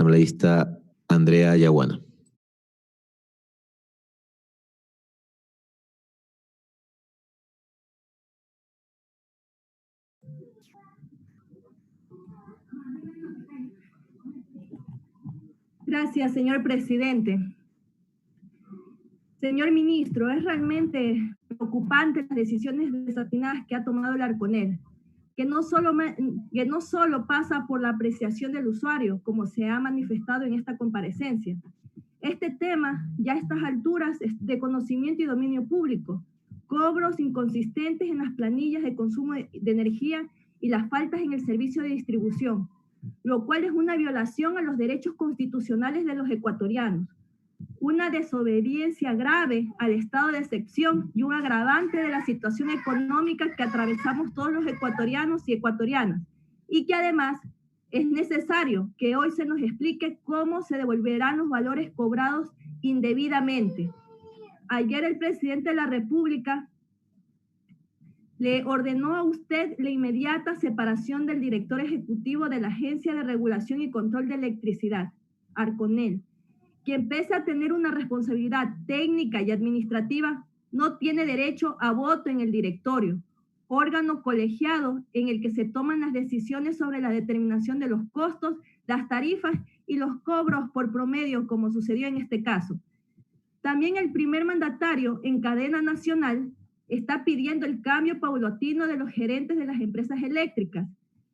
asambleísta Andrea Yaguana. Gracias, señor presidente. Señor ministro, es realmente preocupante las decisiones desatinadas que ha tomado el Arconel, que no solo pasa por la apreciación del usuario, como se ha manifestado en esta comparecencia. Este tema ya a estas alturas es de conocimiento y dominio público. Cobros inconsistentes en las planillas de consumo de energía y las faltas en el servicio de distribución, lo cual es una violación a los derechos constitucionales de los ecuatorianos, una desobediencia grave al estado de excepción y un agravante de la situación económica que atravesamos todos los ecuatorianos y ecuatorianas, y que además es necesario que hoy se nos explique cómo se devolverán los valores cobrados indebidamente. Ayer el presidente de la República le ordenó a usted la inmediata separación del director ejecutivo de la Agencia de Regulación y Control de Electricidad, Arconel, quien pese a tener una responsabilidad técnica y administrativa, no tiene derecho a voto en el directorio, órgano colegiado en el que se toman las decisiones sobre la determinación de los costos, las tarifas y los cobros por promedio, como sucedió en este caso. También el primer mandatario en cadena nacional está pidiendo el cambio paulatino de los gerentes de las empresas eléctricas,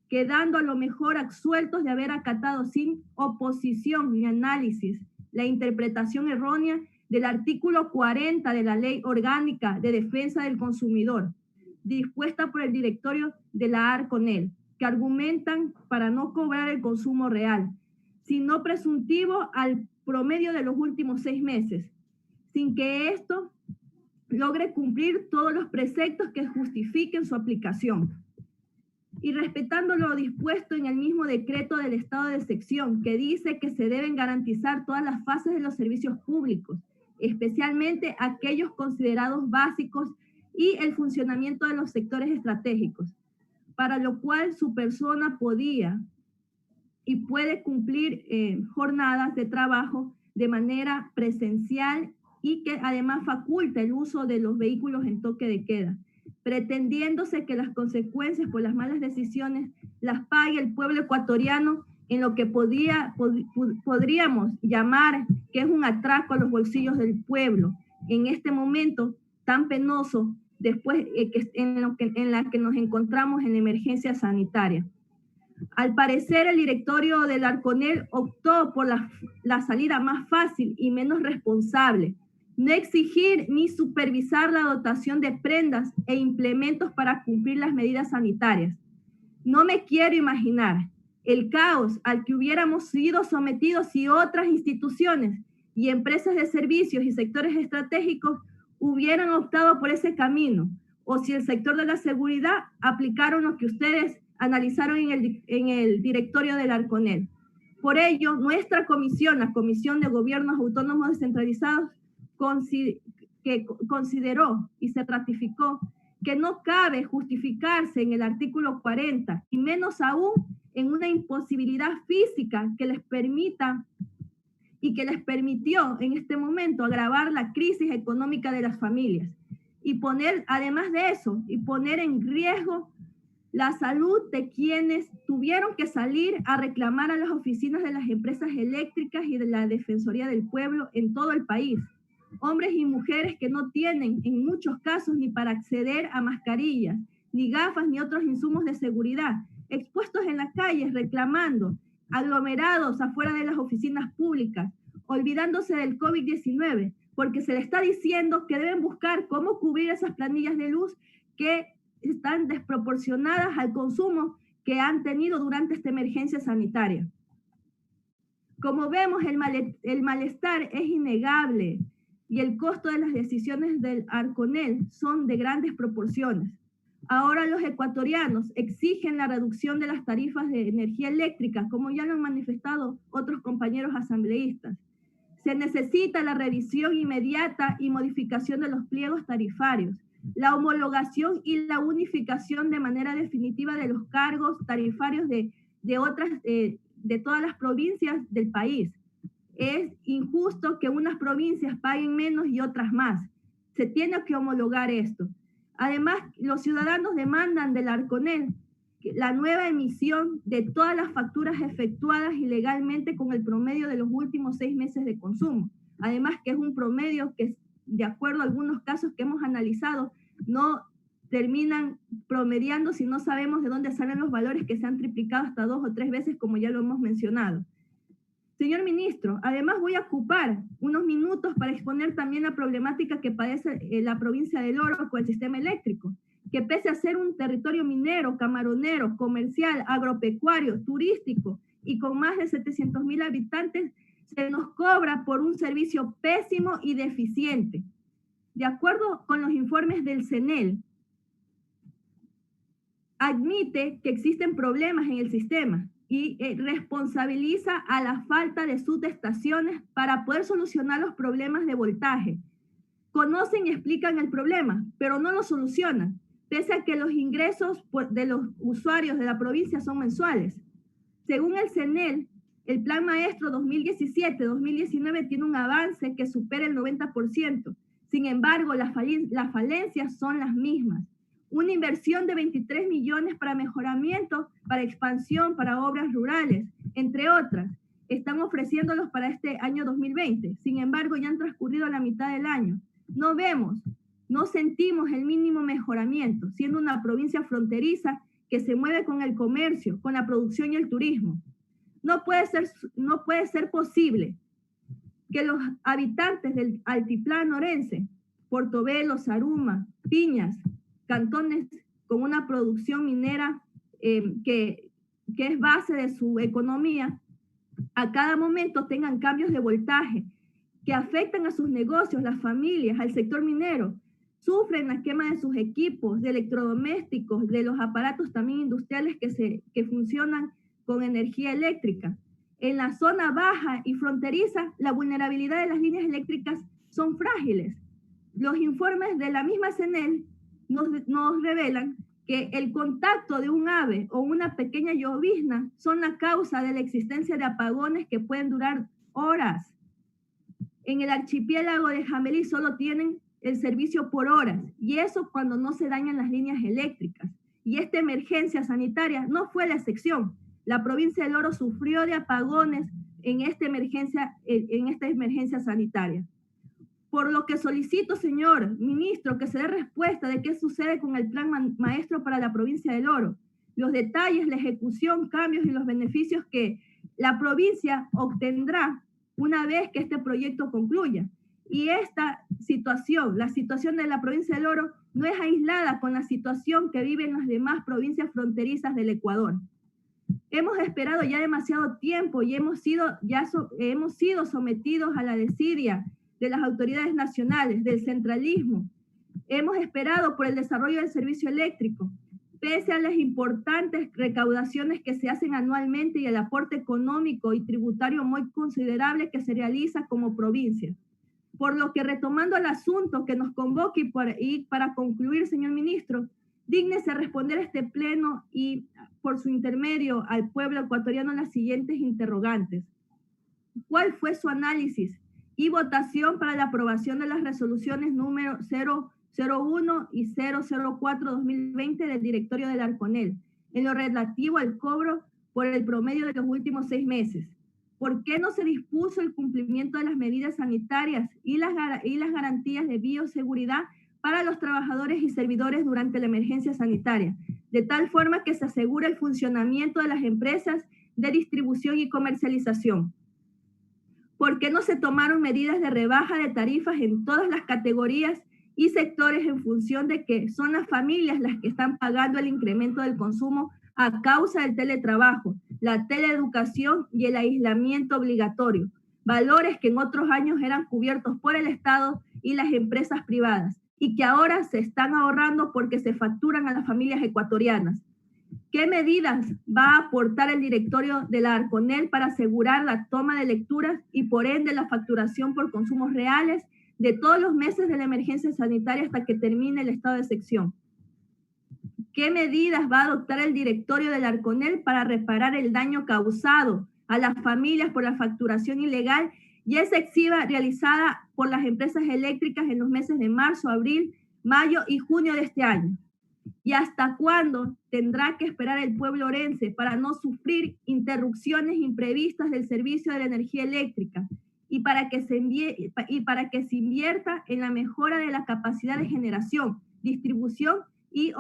quedando a lo mejor absueltos de haber acatado sin oposición ni análisis la interpretación errónea del artículo 40 de la Ley Orgánica de Defensa del Consumidor, dispuesta por el directorio de la Arconel, que argumentan para no cobrar el consumo real, sino presuntivo al promedio de los últimos 6 meses, sin que esto logre cumplir todos los preceptos que justifiquen su aplicación. Y respetando lo dispuesto en el mismo decreto del estado de excepción, que dice que se deben garantizar todas las fases de los servicios públicos, especialmente aquellos considerados básicos y el funcionamiento de los sectores estratégicos, para lo cual su persona podía y puede cumplir jornadas de trabajo de manera presencial y que además faculta el uso de los vehículos en toque de queda, pretendiéndose que las consecuencias por las malas decisiones las pague el pueblo ecuatoriano en lo que podríamos llamar que es un atraco a los bolsillos del pueblo en este momento tan penoso después en la que nos encontramos en la emergencia sanitaria. Al parecer, el directorio del Arconel optó por la salida más fácil y menos responsable, no exigir ni supervisar la dotación de prendas e implementos para cumplir las medidas sanitarias. No me quiero imaginar el caos al que hubiéramos sido sometidos si otras instituciones y empresas de servicios y sectores estratégicos hubieran optado por ese camino, o si el sector de la seguridad aplicaron lo que ustedes analizaron en el directorio del Arconel. Por ello, nuestra comisión, la Comisión de Gobiernos Autónomos Descentralizados, que consideró y se ratificó que no cabe justificarse en el artículo 40 y menos aún en una imposibilidad física que les permita y que les permitió en este momento agravar la crisis económica de las familias y poner, además de eso, y poner en riesgo la salud de quienes tuvieron que salir a reclamar a las oficinas de las empresas eléctricas y de la Defensoría del Pueblo en todo el país. Hombres y mujeres que no tienen en muchos casos ni para acceder a mascarillas, ni gafas, ni otros insumos de seguridad, expuestos en las calles reclamando, aglomerados afuera de las oficinas públicas, olvidándose del COVID-19, porque se les está diciendo que deben buscar cómo cubrir esas planillas de luz que están desproporcionadas al consumo que han tenido durante esta emergencia sanitaria. Como vemos, el malestar es innegable y el costo de las decisiones del Arconel son de grandes proporciones. Ahora los ecuatorianos exigen la reducción de las tarifas de energía eléctrica, como ya lo han manifestado otros compañeros asambleístas. Se necesita la revisión inmediata y modificación de los pliegos tarifarios, la homologación y la unificación de manera definitiva de los cargos tarifarios de de todas las provincias del país. Es injusto que unas provincias paguen menos y otras más. Se tiene que homologar esto. Además, los ciudadanos demandan del Arconel la nueva emisión de todas las facturas efectuadas ilegalmente con el promedio de los últimos 6 meses de consumo. Además, que es un promedio que, de acuerdo a algunos casos que hemos analizado, no terminan promediando si no sabemos de dónde salen los valores que se han triplicado hasta 2 o 3 veces, como ya lo hemos mencionado. Señor ministro, además voy a ocupar unos minutos para exponer también la problemática que padece la provincia del Oro con el sistema eléctrico, que pese a ser un territorio minero, camaronero, comercial, agropecuario, turístico y con más de 700,000 habitantes, se nos cobra por un servicio pésimo y deficiente. De acuerdo con los informes del CENEL, admite que existen problemas en el sistema y responsabiliza a la falta de subestaciones para poder solucionar los problemas de voltaje. Conocen y explican el problema, pero no lo solucionan, pese a que los ingresos de los usuarios de la provincia son mensuales. Según el CENEL, el Plan Maestro 2017-2019 tiene un avance que supera el 90%. Sin embargo, las falencias son las mismas. Una inversión de 23 millones para mejoramiento, para expansión, para obras rurales, entre otras, están ofreciéndolos para este año 2020. Sin embargo, ya han transcurrido la mitad del año. No vemos, no sentimos el mínimo mejoramiento, siendo una provincia fronteriza que se mueve con el comercio, con la producción y el turismo. No puede ser posible que los habitantes del altiplano orense, Portobelo, Zaruma, Piñas, cantones con una producción minera que es base de su economía, a cada momento tengan cambios de voltaje que afectan a sus negocios, las familias, al sector minero, sufren la quema de sus equipos, de electrodomésticos, de los aparatos también industriales que funcionan con energía eléctrica. En la zona baja y fronteriza, la vulnerabilidad de las líneas eléctricas son frágiles. Los informes de la misma CENEL nos revelan que el contacto de un ave o una pequeña llovizna son la causa de la existencia de apagones que pueden durar horas. En el archipiélago de Jamelí solo tienen el servicio por horas, y eso cuando no se dañan las líneas eléctricas. Y esta emergencia sanitaria no fue la excepción. La provincia del Oro sufrió de apagones en esta emergencia sanitaria. Por lo que solicito, señor ministro, que se dé respuesta de qué sucede con el Plan Maestro para la provincia del Oro, los detalles, la ejecución, cambios y los beneficios que la provincia obtendrá una vez que este proyecto concluya. Y esta situación, la situación de la provincia del Oro, no es aislada con la situación que viven las demás provincias fronterizas del Ecuador. Hemos esperado ya demasiado tiempo y hemos sido sometidos a la desidia de las autoridades nacionales, del centralismo. Hemos esperado por el desarrollo del servicio eléctrico, pese a las importantes recaudaciones que se hacen anualmente y el aporte económico y tributario muy considerable que se realiza como provincia. Por lo que, retomando el asunto que nos convoca y para concluir, señor ministro, dígnese responder a este pleno y por su intermedio al pueblo ecuatoriano las siguientes interrogantes. ¿Cuál fue su análisis y votación para la aprobación de las resoluciones número 001 y 004-2020 del directorio del Arconel en lo relativo al cobro por el promedio de los últimos 6 meses? ¿Por qué no se dispuso el cumplimiento de las medidas sanitarias y las garantías de bioseguridad para los trabajadores y servidores durante la emergencia sanitaria, de tal forma que se asegure el funcionamiento de las empresas de distribución y comercialización? ¿Por qué no se tomaron medidas de rebaja de tarifas en todas las categorías y sectores en función de que son las familias las que están pagando el incremento del consumo a causa del teletrabajo, la teleeducación y el aislamiento obligatorio? Valores que en otros años eran cubiertos por el Estado y las empresas privadas y que ahora se están ahorrando porque se facturan a las familias ecuatorianas. ¿Qué medidas va a aportar el directorio de la Arconel para asegurar la toma de lecturas y por ende la facturación por consumos reales de todos los meses de la emergencia sanitaria hasta que termine el estado de excepción? ¿Qué medidas va a adoptar el directorio del Arconel para reparar el daño causado a las familias por la facturación ilegal y excesiva realizada por las empresas eléctricas en los meses de marzo, abril, mayo y junio de este año? ¿Y hasta cuándo tendrá que esperar el pueblo orense para no sufrir interrupciones imprevistas del servicio de la energía eléctrica y para que se invierta en la mejora de la capacidad de generación, distribución y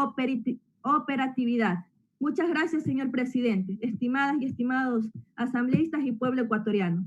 operatividad? Muchas gracias, señor presidente, estimadas y estimados asambleístas y pueblo ecuatoriano.